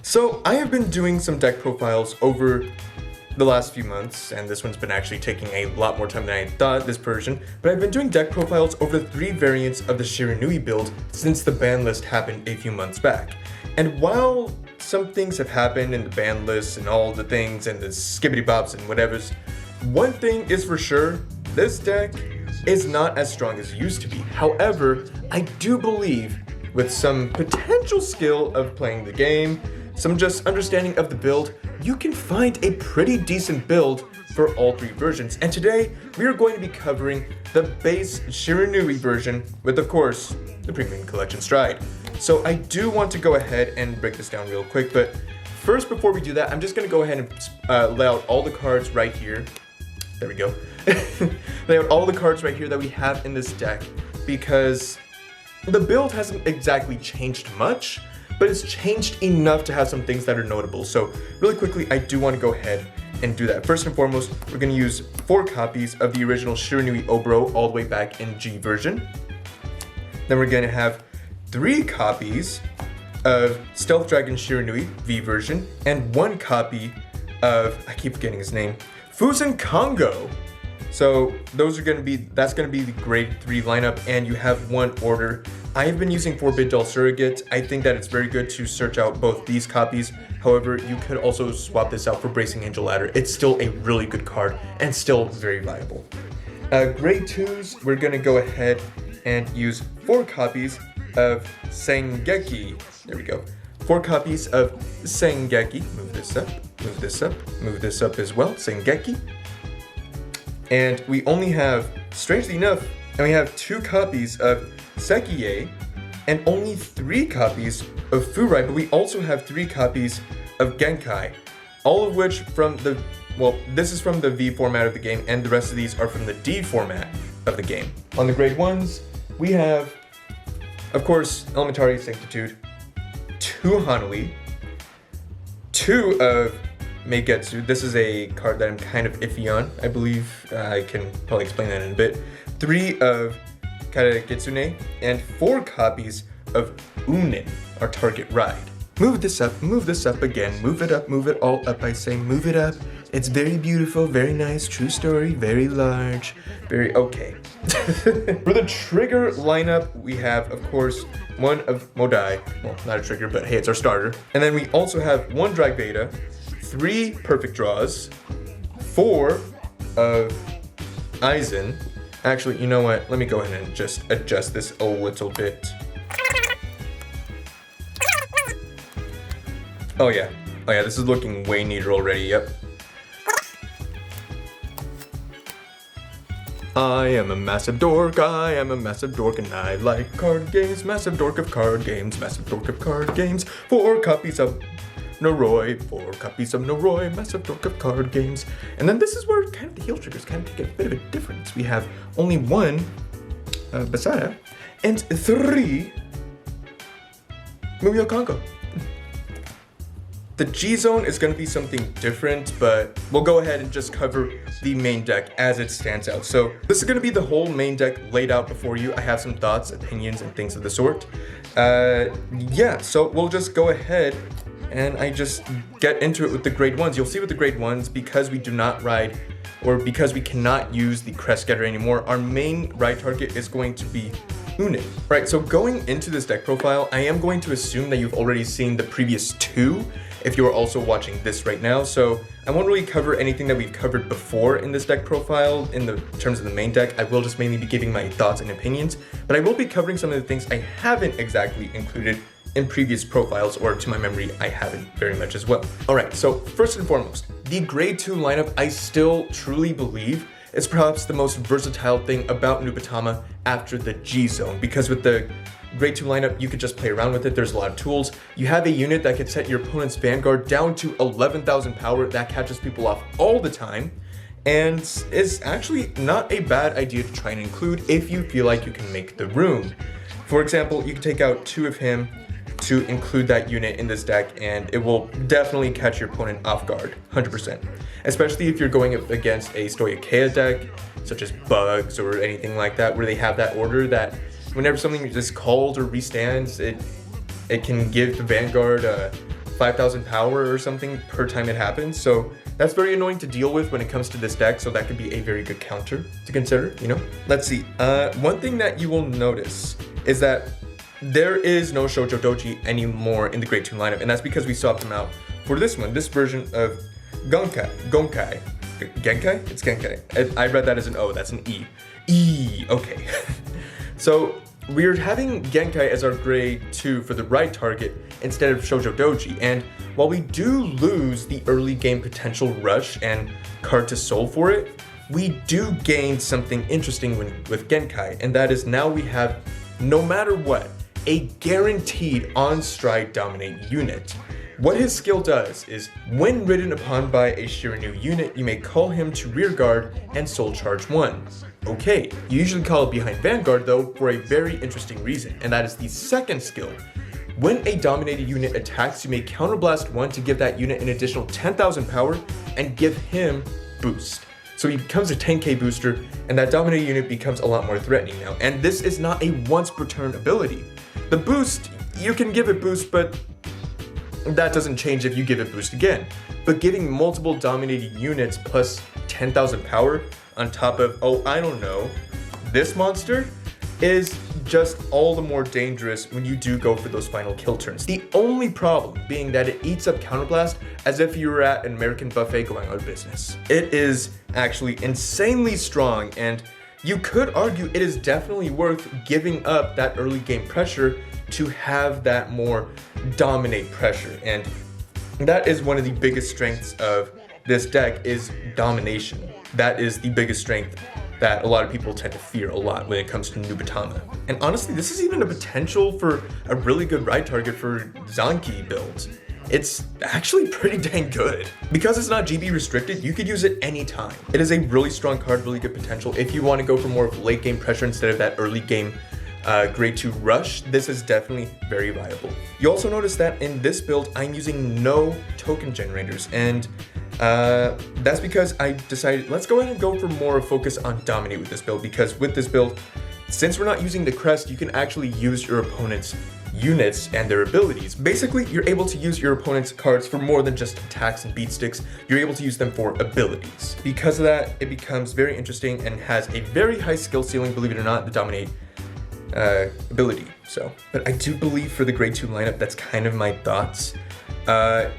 So I have been doing some deck profiles over the last few months, and this one's been actually taking a lot more time than I thought, this version, but I've been doing deck profiles over the 3 variants of the Shiranui build since the ban list happened a few months back. And while some things have happened in the ban list and all the things and the skibbity bops and whatevers, one thing is for sure, this deck is not as strong as it used to be. However, I do believe with some potential skill of playing the game, some just understanding of the build, you can find a pretty decent build for all 3 versions. And today, we are going to be covering the base Shiranui version with, of course, the Premium Collection Stride. So I do want to go ahead and break this down real quick, but first, before we do that, I'm just going to go ahead and lay out all the cards right here. There we go. Lay out all the cards right here that we have in this deck, because the build hasn't exactly changed much, but it's changed enough to have some things that are notable. So really quickly, I do want to go ahead and do that. First and foremost, we're going to use 4 copies of the original Shiranui Oboro all the way back in G version. Then we're going to have 3 copies of Stealth Dragon Shiranui V version and 1 copy of, I keep forgetting his name, Fusen Kongo. So those are going to be, that's going to be the grade 3 lineup, and you have 1 order. I have been using 4-bit doll surrogate. I think that it's very good to search out both these copies. However, you could also swap this out for Bracing Angel Ladder. It's still a really good card and still very viable. Grade 2s, we're going to go ahead and use 4 copies of Sengeki. There we go. 4 copies of Sengeki. Move this up, move this up, move this up as well. Sengeki. And we only have, strangely enough, and we have 2 copies of Sekiye and only 3 copies of Furai, but we also have 3 copies of Genkai, all of which from the, well, this is from the V format of the game, and the rest of these are from the D format of the game. On the grade 1s, we have, of course, Elementary Sanctitude, 2 Hanui, 2 of Meigetsu. This is a card that I'm kind of iffy on, I believe. I can probably explain that in a bit. 3 of Karakitsune, and 4 copies of Unin, our target ride. Move this up again, move it all up, I say, move it up. It's very beautiful, very nice, true story, very large, very okay. For the trigger lineup, we have, of course, 1 of Modai, well, not a trigger, but hey, it's our starter. And then we also have 1 Drag Beta, 3 Perfect Draws, 4 of Aizen. Actually, you know what? Let me go ahead and just adjust this a little bit. Oh yeah, this is looking way neater already, yep. I am a massive dork, and I like card games, massive dork of card games, 4 copies of Noroi, 4 copies of Noroi, massive dork of card games. And then this is where kind of the heal triggers kind of take a bit of a difference. We have only 1 Basara and 3 Mumio Kongo. The G zone is going to be something different, but we'll go ahead and just cover the main deck as it stands out. So this is going to be the whole main deck laid out before you. I have some thoughts, opinions, and things of the sort. Yeah, so we'll just go ahead and I just get into it with the grade 1s. You'll see with the grade 1s, because we do not ride, or because we cannot use the Crest Getter anymore, our main ride target is going to be Unin. Right, so going into this deck profile, I am going to assume that you've already seen the previous 2, if you are also watching this right now, so I won't really cover anything that we've covered before in this deck profile in the terms of the main deck. I will just mainly be giving my thoughts and opinions, but I will be covering some of the things I haven't exactly included in previous profiles, or to my memory, I haven't very much as well. Alright, so first and foremost, the grade 2 lineup I still truly believe is perhaps the most versatile thing about Nupatama after the G zone, because with the grade 2 lineup, you could just play around with it. There's a lot of tools. You have a unit that can set your opponent's Vanguard down to 11,000 power that catches people off all the time, and is actually not a bad idea to try and include if you feel like you can make the room. For example, you can take out 2 of him to include that unit in this deck, and it will definitely catch your opponent off guard, 100%. Especially if you're going up against a Stoyakea deck, such as Bugs or anything like that, where they have that order that whenever something is called or restands, it can give the Vanguard 5,000 power or something per time it happens. So that's very annoying to deal with when it comes to this deck. So that could be a very good counter to consider, you know? Let's see. One thing that you will notice is that there is no Shoujo Doji anymore in the Grade 2 lineup. And that's because we swapped them out for this one, this version of Gonkai. Genkai? It's Genkai. I read that as an O, that's an E. Okay. So we're having Genkai as our Grade 2 for the right target instead of Shoujo Doji, and while we do lose the early game potential rush and card to soul for it, we do gain something interesting with Genkai, and that is now we have, no matter what, a guaranteed on-stride dominate unit. What his skill does is, when ridden upon by a Shiranui unit, you may call him to rear guard and soul charge 1. Okay, you usually call it behind Vanguard though for a very interesting reason, and that is the second skill. When a dominated unit attacks, you may counterblast 1 to give that unit an additional 10,000 power and give him boost. So he becomes a 10k booster, and that dominated unit becomes a lot more threatening now. And this is not a once per turn ability. The boost, you can give it boost, but that doesn't change if you give it boost again. But giving multiple dominated units plus 10,000 power on top of, oh, I don't know, this monster is just all the more dangerous when you do go for those final kill turns. The only problem being that it eats up Counterblast as if you were at an American buffet going out of business. It is actually insanely strong, and you could argue it is definitely worth giving up that early game pressure to have that more dominate pressure. And that is one of the biggest strengths of this deck, is domination. That is the biggest strength that a lot of people tend to fear a lot when it comes to Nubatama. And honestly, this is even a potential for a really good ride target for Zanki builds. It's actually pretty dang good. Because it's not GB restricted, you could use it anytime. It is a really strong card, really good potential. If you want to go for more of late game pressure instead of that early game grade 2 rush, this is definitely very viable. You also notice that in this build, I'm using no token generators, and that's because I decided let's go ahead and go for more focus on dominate with this build, because with this build, since we're not using the crest, you can actually use your opponent's units and their abilities. Basically, you're able to use your opponent's cards for more than just attacks and beat sticks. You're able to use them for abilities. Because of that, it becomes very interesting and has a very high skill ceiling, believe it or not, the dominate ability. So, but I do believe for the grade 2 lineup, that's kind of my thoughts.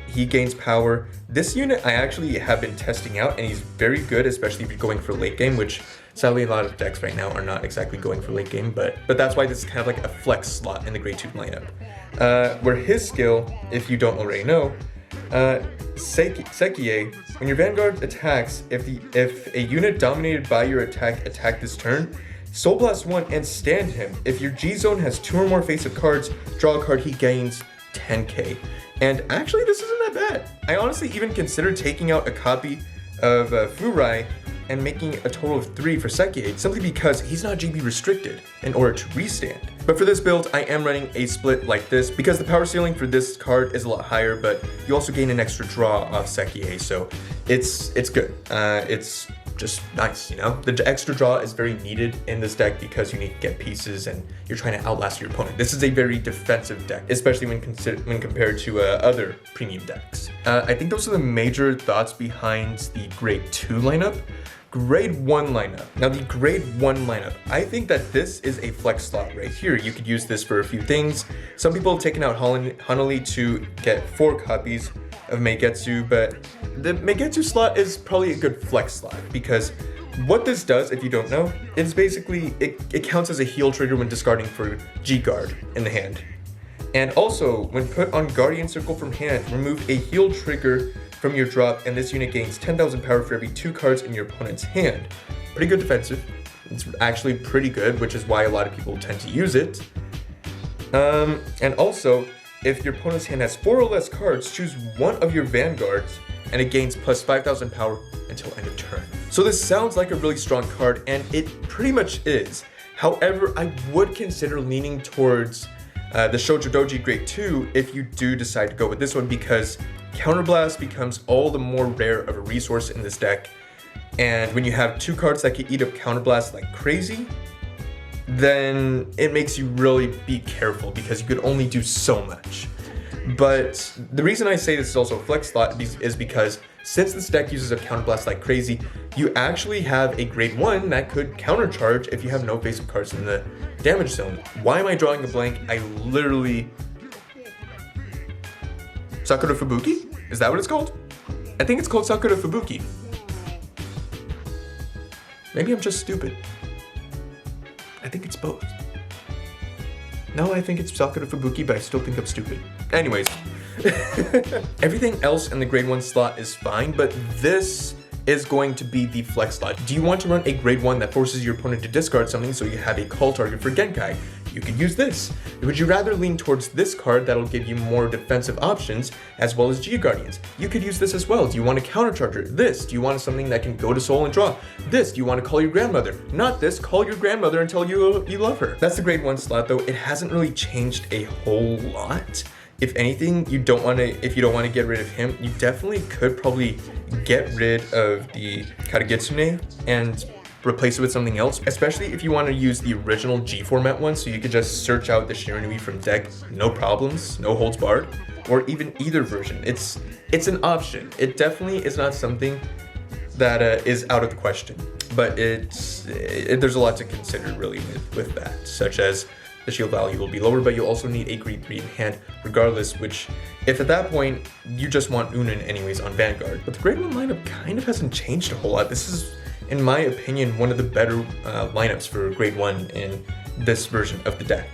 He gains power. This unit I actually have been testing out, and he's very good, especially if you're going for late game, which sadly a lot of decks right now are not exactly going for late game, but that's why this is kind of like a flex slot in the grade 2 lineup. Where his skill, if you don't already know, Sekie, when your Vanguard attacks, if a unit dominated by your attack this turn, Soul Blast 1 and stand him. If your G-Zone has 2 or more face-up cards, draw a card, he gains 10k. And actually, this isn't that bad. I honestly even considered taking out a copy of Furai and making a total of 3 for Sekie, simply because he's not GB restricted in order to restand. But for this build, I am running a split like this, because the power ceiling for this card is a lot higher, but you also gain an extra draw off Sekie, so it's good. It's just nice, you know? The extra draw is very needed in this deck because you need to get pieces and you're trying to outlast your opponent. This is a very defensive deck, especially when compared to other premium decks. I think those are the major thoughts behind the grade 2 lineup. Grade 1 lineup. Now the grade 1 lineup, I think that this is a flex slot right here. You could use this for a few things. Some people have taken out Hanali to get 4 copies of Meigetsu, but the Meigetsu slot is probably a good flex slot, because what this does, if you don't know, is basically it counts as a heal trigger when discarding for G-Guard in the hand. And also, when put on Guardian Circle from hand, remove a heal trigger from your drop, and this unit gains 10,000 power for every 2 cards in your opponent's hand. Pretty good defensive. It's actually pretty good, which is why a lot of people tend to use it. And also, if your opponent's hand has 4 or less cards, choose one of your Vanguards, and it gains plus 5,000 power until end of turn. So this sounds like a really strong card, and it pretty much is. However, I would consider leaning towards the Shoujo Doji Grade 2 if you do decide to go with this one, because Counterblast becomes all the more rare of a resource in this deck, and when you have 2 cards that can eat up Counterblast like crazy, then it makes you really be careful, because you could only do so much. But the reason I say this is also a flex slot is because since this deck uses a counterblast like crazy, you actually have a grade 1 that could countercharge if you have no face-up cards in the damage zone. Why am I drawing a blank? I literally... Sakura Fubuki? Is that what it's called? I think it's called Sakura Fubuki. Maybe I'm just stupid. I think it's both. No, I think it's Sakura Fubuki, but I still think I'm stupid. Anyways, everything else in the grade 1 slot is fine, but this is going to be the flex slot. Do you want to run a grade 1 that forces your opponent to discard something so you have a call target for Genkai? You could use this. Would you rather lean towards this card that'll give you more defensive options as well as Gia Guardians? You could use this as well. Do you want a countercharger? This. Do you want something that can go to soul and draw? This. Do you want to call your grandmother? Not this. Call your grandmother and tell you love her. That's the grade 1 slot though. It hasn't really changed a whole lot. If anything, if you don't want to get rid of him, you definitely could probably get rid of the Karagetsune and replace it with something else, especially if you want to use the original G format one, so you could just search out the Shiranui from deck, no problems, no holds barred, or even either version. It's an option. It definitely is not something that is out of the question, but there's a lot to consider really with that, such as the shield value will be lower, but you'll also need a grade 3 in hand regardless, which if at that point you just want Unin anyways on Vanguard. But the grade 1 lineup kind of hasn't changed a whole lot. This is, in my opinion, one of the better lineups for grade 1 in this version of the deck.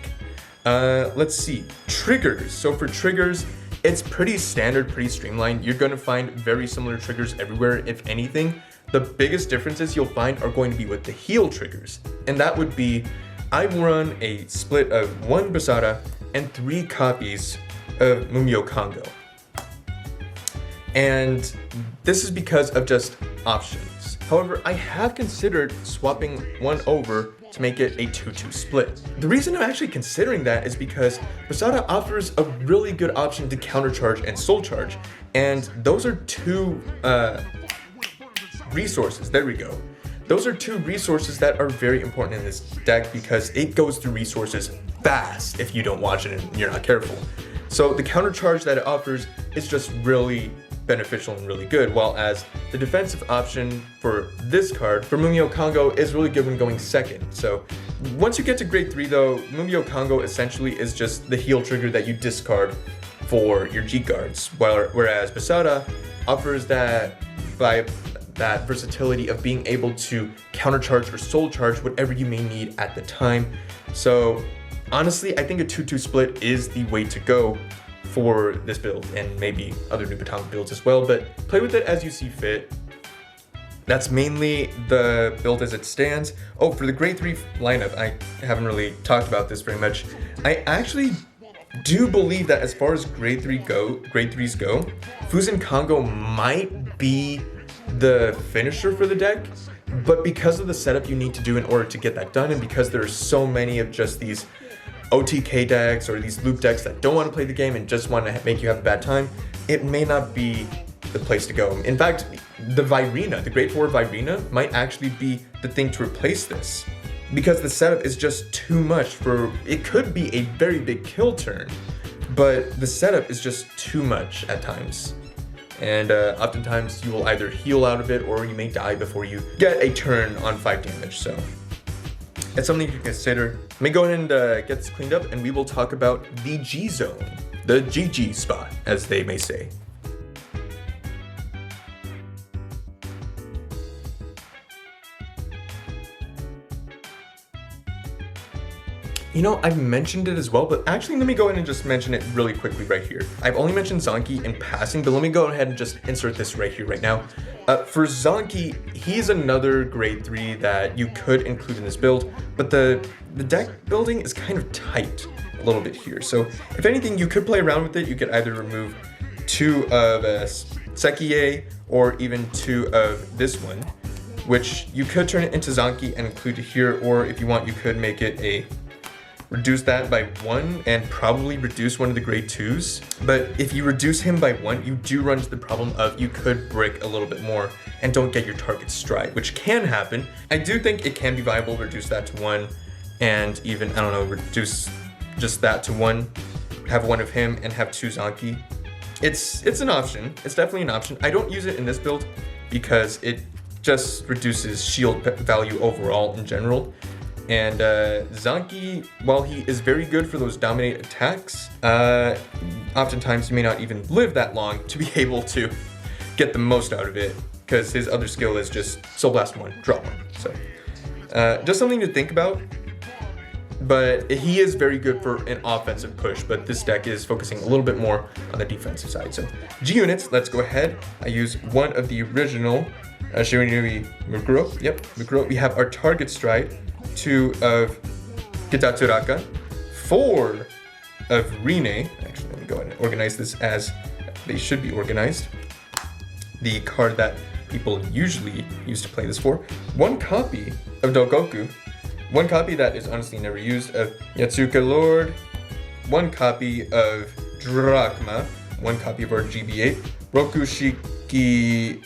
Let's see, triggers. So for triggers, it's pretty standard, pretty streamlined. You're going to find very similar triggers everywhere. If anything, the biggest differences you'll find are going to be with the heal triggers, and that would be I run a split of 1 Basara and 3 copies of Mumio Kongo. And this is because of just options. However, I have considered swapping one over to make it a 2-2 split. The reason I'm actually considering that is because Basara offers a really good option to countercharge and soul charge. And those are two resources. There we go. Those are two resources that are very important in this deck because it goes through resources fast if you don't watch it and you're not careful. So the counter charge that it offers is just really beneficial and really good, while as the defensive option for this card, for Mumio Kongo, is really good when going second. So once you get to grade 3 though, Mumio Kongo essentially is just the heal trigger that you discard for your G guards, whereas Basara offers that versatility of being able to countercharge or soul charge whatever you may need at the time. So honestly, I think a 2-2 split is the way to go for this build, and maybe other New Batama builds as well, but play with it as you see fit. That's mainly the build as it stands. Oh, for the grade 3 lineup, I haven't really talked about this very much. I actually do believe that as far as grade 3s go, Fuzen Kongo might be the finisher for the deck, but because of the setup you need to do in order to get that done, and because there are so many of just these OTK decks or these loop decks that don't want to play the game and just want to make you have a bad time, it may not be the place to go. In fact, the Virina, the grade 4 Virina, might actually be the thing to replace this, because the setup is just too much for, it could be a very big kill turn, but the setup is just too much at times. And oftentimes you will either heal out of it or you may die before you get a turn on 5 damage. So it's something you can consider. Let me go ahead and get this cleaned up, and we will talk about the G zone, the GG spot, as they may say. You know, I've mentioned it as well, but actually let me go ahead and just mention it really quickly right here. I've only mentioned Zanki in passing, but let me go ahead and just insert this right here, right now. For Zanki, he's another grade 3 that you could include in this build, but the deck building is kind of tight a little bit here. So if anything, you could play around with it. You could either remove 2 of Sekie or even 2 of this one, which you could turn it into Zanki and include it here, or if you want, you could make it a reduce that by 1 and probably reduce one of the grade 2s. But if you reduce him by 1, you do run into the problem of you could brick a little bit more and don't get your target stride, which can happen. I do think it can be viable to reduce that to 1 and even, I don't know, reduce just that to 1. have one of him and have 2 Zanki. It's an option. It's definitely an option. I don't use it in this build because it just reduces shield value overall in general. And Zanki, while he is very good for those dominate attacks, oftentimes he may not even live that long to be able to get the most out of it, because his other skill is just Soul Blast 1, draw 1. So just something to think about. But he is very good for an offensive push, but this deck is focusing a little bit more on the defensive side. So G units, let's go ahead. I use one of the original Shiranui Mukuro. Yep, Mukuro. We have our target stride, 2 of Kitatsuraka, 4 of Rine. Actually, let me go ahead and organize this as they should be organized. The card that people usually use to play this for. 1 copy of Dogoku. 1 copy that is honestly never used of Yatsuka Lord, 1 copy of Drachma, 1 copy of our GB8, Rokushiki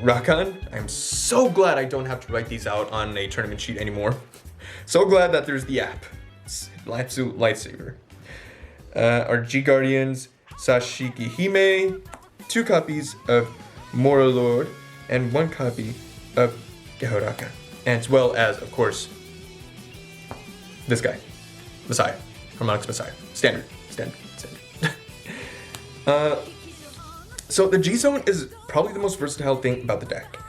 Rakan. I'm so glad I don't have to write these out on a tournament sheet anymore. So glad that there's the app. It's absolute lifesaver. Our G Guardians, Sashiki Hime, 2 copies of Mora Lord, and 1 copy of Gehoraka. As well as, of course, this guy, Messiah, Harmonix Messiah, standard. So the G-Zone is probably the most versatile thing about the deck.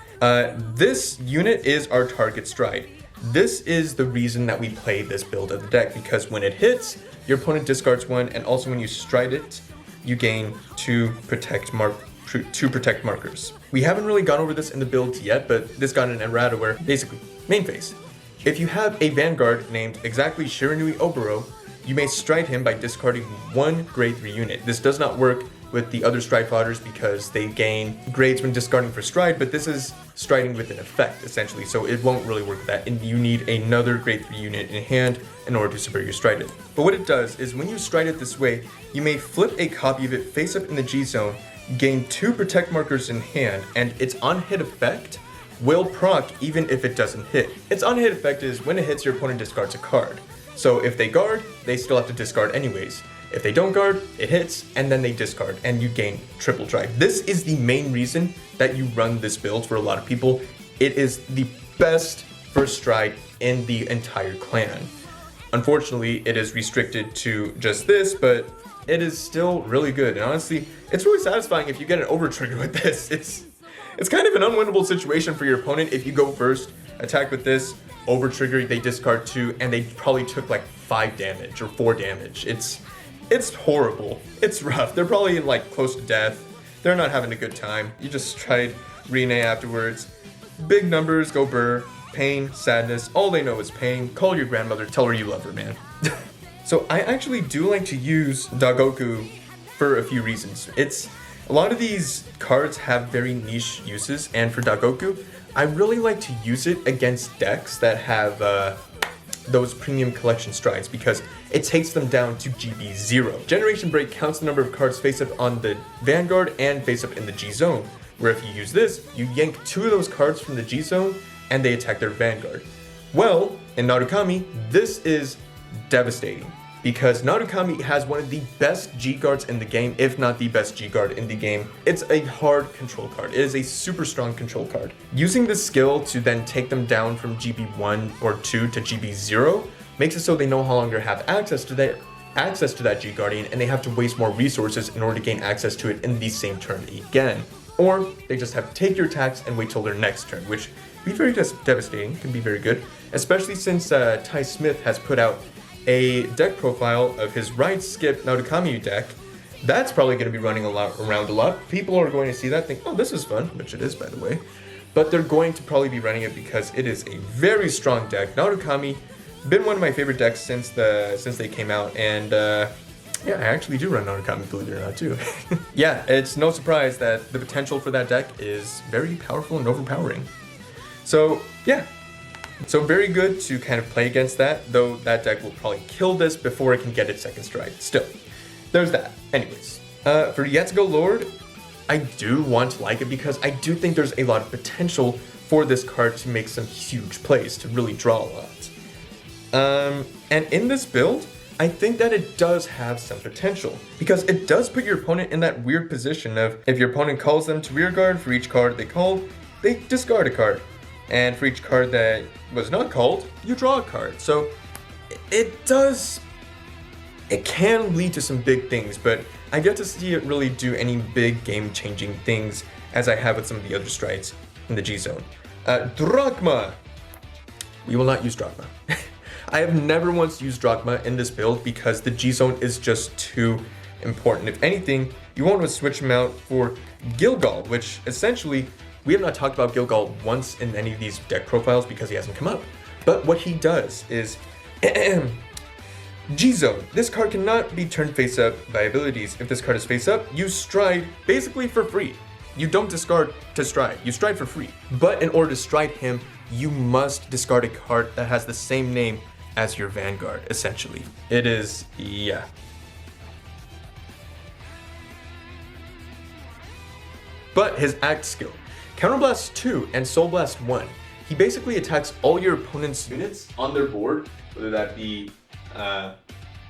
This unit is our target stride. This is the reason that we play this build of the deck, because when it hits, your opponent discards 1, and also when you stride it, you gain 2 protect markers. We haven't really gone over this in the build yet, but this got an errata where, basically, main phase. If you have a Vanguard named exactly Shiranui Oboro, you may stride him by discarding 1 grade 3 unit. This does not work with the other stride fodders because they gain grades when discarding for stride, but this is striding with an effect, essentially, so it won't really work with that, and you need another grade 3 unit in hand in order to superior stride it. But what it does is when you stride it this way, you may flip a copy of it face up in the G-Zone, gain 2 protect markers in hand, and its on-hit effect will proc even if it doesn't hit. Its on-hit effect is when it hits, your opponent discards a card. So if they guard, they still have to discard anyways. If they don't guard, it hits, and then they discard, and you gain triple drive. This is the main reason that you run this build for a lot of people. It is the best first stride in the entire clan. Unfortunately, it is restricted to just this, but it is still really good. And honestly, it's really satisfying if you get an over trigger with this. It's kind of an unwinnable situation for your opponent if you go first, attack with this, over trigger, they discard 2, and they probably took like 5 damage or 4 damage. It's horrible. It's rough. They're probably like close to death. They're not having a good time. You just tried Rine afterwards. Big numbers, go burr. Pain, sadness, all they know is pain. Call your grandmother, tell her you love her, man. So I actually do like to use Dagoku for a few reasons. A lot of these cards have very niche uses, and for Dagoku, I really like to use it against decks that have those premium collection strides because it takes them down to GB 0. Generation Break counts the number of cards face up on the Vanguard and face up in the G zone, where if you use this, you yank 2 of those cards from the G zone and they attack their Vanguard. Well, in Narukami, this is devastating because Narukami has one of the best G guards in the game, if not the best G guard in the game. It's a hard control card. It is a super strong control card. Using this skill to then take them down from GB 1 or 2 to GB 0 makes it so they no longer have access to that G Guardian, and they have to waste more resources in order to gain access to it in the same turn again. Or they just have to take your attacks and wait till their next turn, which can be very devastating, can be very good, especially since Ty Smith has put out a deck profile of his Ride Skip Narukami deck. That's probably going to be running around a lot. People are going to see that, think, oh, this is fun, which it is, by the way. But they're going to probably be running it because it is a very strong deck. Narukami, been one of my favorite decks since they came out, and yeah, I actually do run Narukami, believe it or not, too. Yeah, it's no surprise that the potential for that deck is very powerful and overpowering. So, yeah. So very good to kind of play against that, though that deck will probably kill this before it can get its second stride. Still, there's that. Anyways, for Yatsuko Lord, I do want to like it because I do think there's a lot of potential for this card to make some huge plays, to really draw a lot. And in this build, I think that it does have some potential, because it does put your opponent in that weird position of if your opponent calls them to rearguard, for each card they called, they discard a card. And for each card that was not called, you draw a card. So it can lead to some big things, but I get to see it really do any big game-changing things as I have with some of the other strides in the G zone. Drachma! We will not use Drachma. I have never once used Drachma in this build because the G zone is just too important. If anything, you want to switch him out for Gilgal, which essentially, we have not talked about Gilgal once in any of these deck profiles because he hasn't come up. But what he does is G-Zone. This card cannot be turned face up by abilities. If this card is face up, you stride basically for free. You don't discard to stride, you stride for free. But in order to stride him, you must discard a card that has the same name as your Vanguard, essentially. It is, yeah. But his Act skill, Counterblast 2 and Soul Blast 1, he basically attacks all your opponent's units on their board, whether that be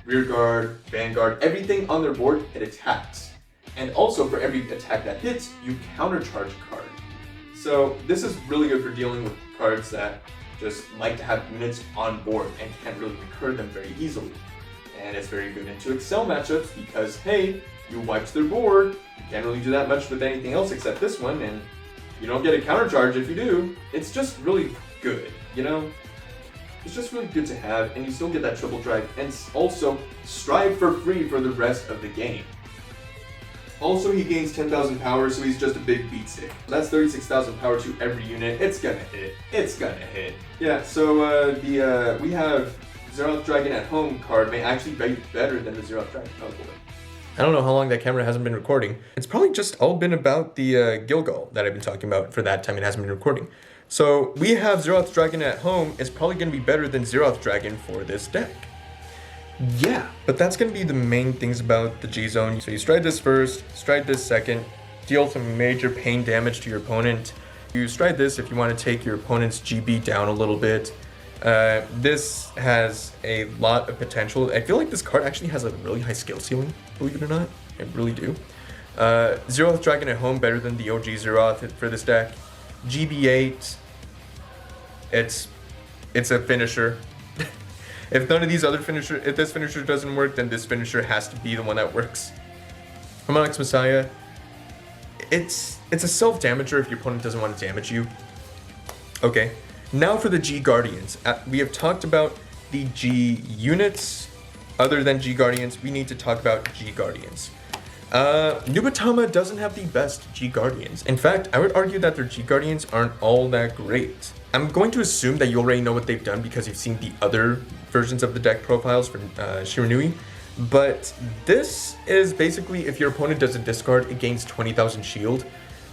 Rearguard, Vanguard, everything on their board, it attacks. And also for every attack that hits, you countercharge a card. So this is really good for dealing with cards that just like to have units on board and can't really recur them very easily. And it's very good into Excel matchups because, hey, you wiped their board, you can't really do that much with anything else except this one, and you don't get a countercharge if you do. It's just really good, you know? It's just really good to have, and you still get that triple drive, and also strive for free for the rest of the game. Also, he gains 10,000 power, so he's just a big beat stick. That's 36,000 power to every unit. It's gonna hit. It's gonna hit. Yeah, so we have Zeroth Dragon at Home card may actually be better than the Zeroth Dragon. Oh boy. I don't know how long that camera hasn't been recording. It's probably just all been about the Gilgal that I've been talking about for that time it hasn't been recording. So we have Zeroth Dragon at Home is probably going to be better than Zeroth Dragon for this deck. Yeah, but that's going to be the main things about the G-Zone. So you stride this first, stride this second, deal some major pain damage to your opponent. You stride this if you want to take your opponent's GB down a little bit. This has a lot of potential. I feel like this card actually has a really high skill ceiling, believe it or not. I really do. Zeroth Dragon at Home better than the OG Zeroth for this deck. GB8, it's a finisher. If none of these other if this finisher doesn't work, then this finisher has to be the one that works. Harmonix Messiah, it's a self-damager if your opponent doesn't want to damage you. Okay, now for the G Guardians. We have talked about the G units. Other than G Guardians, we need to talk about G Guardians. Nubatama doesn't have the best G Guardians. In fact, I would argue that their G Guardians aren't all that great. I'm going to assume that you already know what they've done because you've seen the other versions of the deck profiles from Shiranui. But this is basically if your opponent does a discard, it gains 20,000 shield.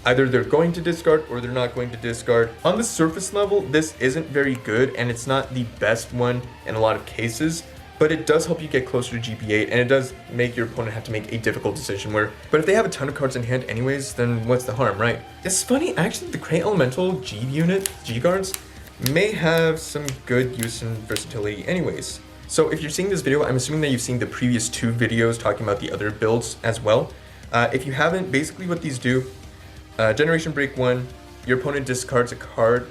Either they're going to discard or they're not going to discard. On the surface level, this isn't very good and it's not the best one in a lot of cases. But it does help you get closer to GB8, and it does make your opponent have to make a difficult decision but if they have a ton of cards in hand anyways, then what's the harm, right? It's funny, actually, the Crate Elemental G unit, G guards, may have some good use and versatility anyways. So if you're seeing this video, I'm assuming that you've seen the previous 2 videos talking about the other builds as well. If you haven't, basically what these do, Generation Break 1, your opponent discards a card,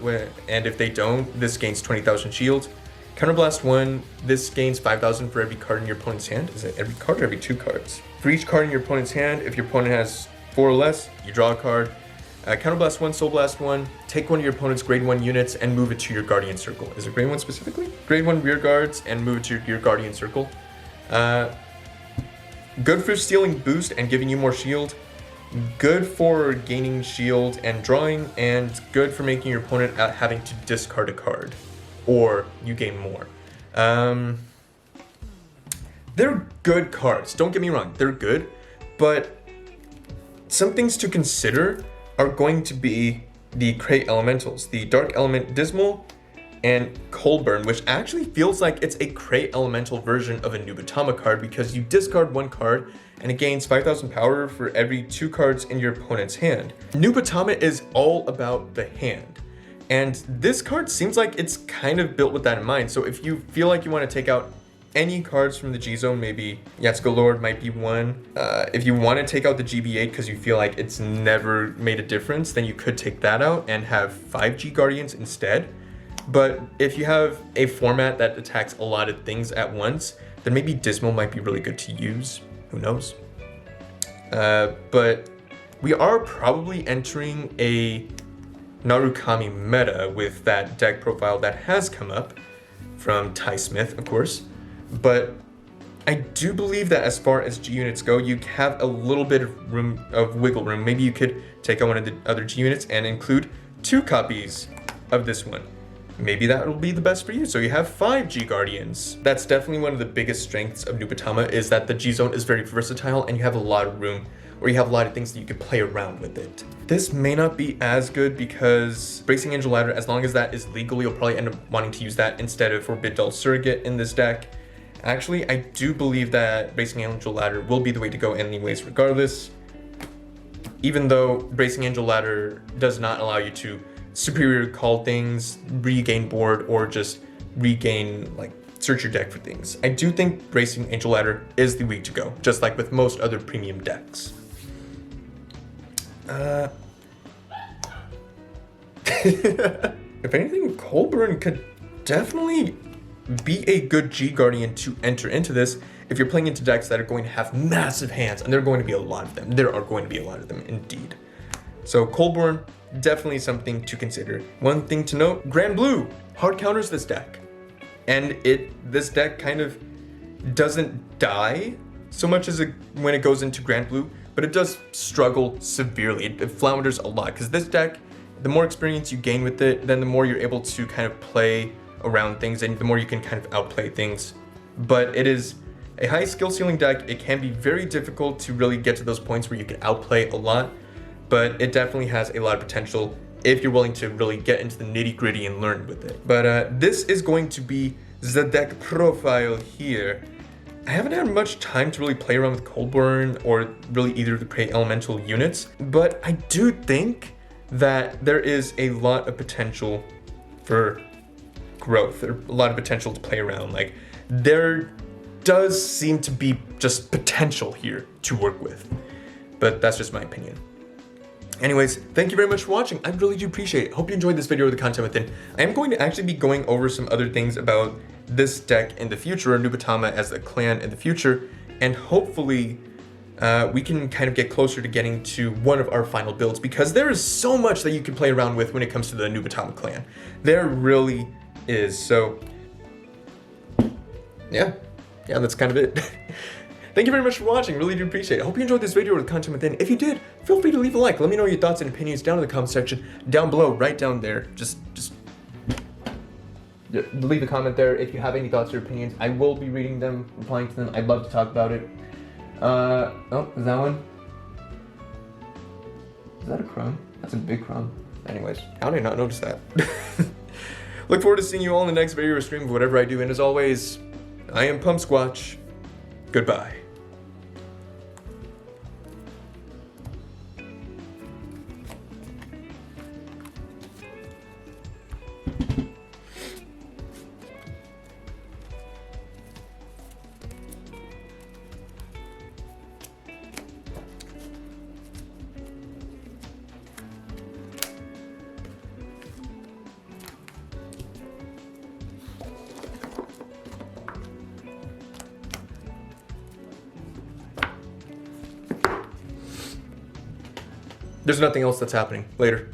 and if they don't, this gains 20,000 shield. Counterblast 1, this gains 5,000 for every card in your opponent's hand. Is it every card or every 2 cards? For each card in your opponent's hand, if your opponent has 4 or less, you draw a card. Counterblast 1, Soul Blast 1, take one of your opponent's grade 1 units and move it to your Guardian Circle. Is it grade 1 specifically? Grade 1 rear guards and move it to your Guardian Circle. Good for stealing boost and giving you more shield. Good for gaining shield and drawing, and good for making your opponent having to discard a card. Or you gain more. They're good cards, don't get me wrong, they're good, but some things to consider are going to be the Crate Elementals, the Dark Element Dismal and Coldburn, which actually feels like it's a Crate Elemental version of a Nubatama card because you discard 1 card and it gains 5,000 power for every 2 cards in your opponent's hand. Nubatama is all about the hand. And this card seems like it's kind of built with that in mind. So if you feel like you want to take out any cards from the G Zone, maybe Yatsuko Lord might be one. If you want to take out the GB8 because you feel like it's never made a difference, then you could take that out and have 5 G Guardians instead. But if you have a format that attacks a lot of things at once, then maybe Dismal might be really good to use. Who knows? But we are probably entering a Narukami meta with that deck profile that has come up from Ty Smith, of course. But I do believe that as far as G units go, you have a little bit of wiggle room. Maybe you could take out one of the other G units and include 2 copies of this one. Maybe that will be the best for you. So you have 5 G Guardians. That's definitely one of the biggest strengths of Nupatama, is that the G Zone is very versatile and you have a lot of room, or you have a lot of things that you can play around with it. This may not be as good because Bracing Angel Ladder, as long as that is legal, you'll probably end up wanting to use that instead of Forbid Dull Surrogate in this deck. Actually, I do believe that Bracing Angel Ladder will be the way to go anyways, regardless. Even though Bracing Angel Ladder does not allow you to superior call things, regain board, or just regain, like, search your deck for things. I do think Bracing Angel Ladder is the way to go, just like with most other premium decks. If anything, Colburn could definitely be a good G Guardian to enter into this if you're playing into decks that are going to have massive hands, and there are going to be a lot of them. There are going to be a lot of them indeed. So Colburn, definitely something to consider. One thing to note, Grand Blue hard counters this deck. And this deck kind of doesn't die so much as when it goes into Grand Blue, but it does struggle severely. It flounders a lot, because this deck, the more experience you gain with it, then the more you're able to kind of play around things, and the more you can kind of outplay things. But it is a high skill ceiling deck. It can be very difficult to really get to those points where you can outplay a lot, but it definitely has a lot of potential if you're willing to really get into the nitty gritty and learn with it. But this is going to be the deck profile here. I haven't had much time to really play around with Colburn or really either of the Prey Elemental units, but I do think that there is a lot of potential for growth, or a lot of potential to play around. Like, there does seem to be just potential here to work with, but that's just my opinion. Anyways, thank you very much for watching. I really do appreciate it. Hope you enjoyed this video or the content within. I am going to actually be going over some other things about this deck in the future, or Nupatama as a clan in the future, and hopefully we can kind of get closer to getting to one of our final builds, because there is so much that you can play around with when it comes to the Nupatama clan. There really is. So yeah, that's kind of it. Thank you very much for watching, really do appreciate it. I hope you enjoyed this video or the content within. If you did, feel free to leave a like. Let me know your thoughts and opinions down in the comment section, down below, right down there. Just leave a comment there if you have any thoughts or opinions. I will be reading them, replying to them. I'd love to talk about it. Oh, is that one? Is that a crumb? That's a big crumb. Anyways, how did I not notice that? Look forward to seeing you all in the next video or stream of whatever I do, and as always, I am Pump Squatch. Goodbye. There's nothing else that's happening. Later.